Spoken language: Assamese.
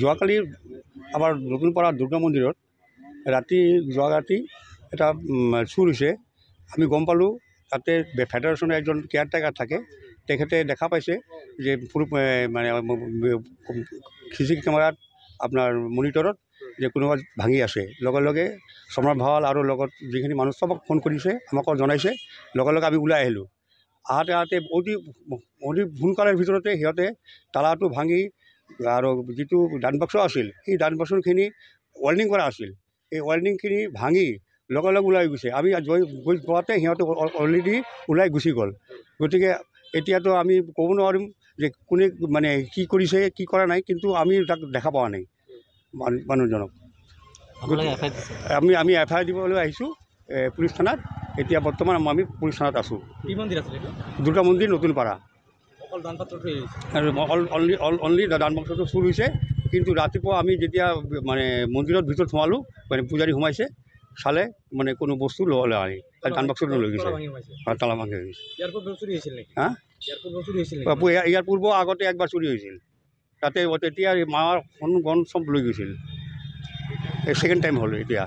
যোৱাকালি আমাৰ নতুনপাৰা দুৰ্গা মন্দিৰত যোৱা ৰাতি এটা চুৰ হৈছে। আমি গম পালোঁ তাতে ফেডাৰেশ্যনৰ এজন কেয়াৰটেকাৰ থাকে, তেখেতে দেখা পাইছে যে মানে CCTV কেমেৰাত আপোনাৰ মনিটৰত যে কোনোবা ভাঙি আছে। লগে লগে সমৰ ভাৱাল আৰু লগত যিখিনি মানুহ চবক ফোন কৰিছে, আমাক জনাইছে। লগে লগে আমি ওলাই আহিলোঁ। আহোঁতে অতি সোনকালৰ ভিতৰতে সিহঁতে তালাটো ভাঙি আৰু যিটো ডান বাক্স আছিল, সেই ডান বাক্সখিনি ৱেল্ডিং কৰা আছিল। এই ৱেল্ডিংখিনি ভাঙি লগে লগে ওলাই গৈছে। আমি গৈ পোৱাতে সিহঁতে অলৰেডি ওলাই গুচি গ'ল। গতিকে এতিয়াতো আমি ক'ব নোৱাৰিম যে কোনে মানে কি কৰিছে কি কৰা নাই, কিন্তু আমি তাক দেখা পোৱা নাই মানুহজনক। আমি FIR দিবলৈ আহিছোঁ পুলিচ থানাত। এতিয়া বৰ্তমান আমি পুলিচ থানাত আছোঁ। দুৰ্গা মন্দিৰ নতুনপাৰা। অনলি দান বাক্সটো চুৰ হৈছে। কিন্তু ৰাতিপুৱা আমি যেতিয়া মানে মন্দিৰৰ ভিতৰত সোমালোঁ, মানে পূজাৰী সোমাইছে, চালে মানে কোনো বস্তু লোৱা নাই। দান বাক্সটো লৈ গৈছে, তালা ভাঙি গৈছে। হা, ইয়াৰ পূৰ্ব আগতে একবাৰ চুৰি হৈছিল। তাতে তেতিয়া মাৰ সোণ গণ চব লৈ গৈছিল। ছেকেণ্ড টাইম হ'ল এতিয়া।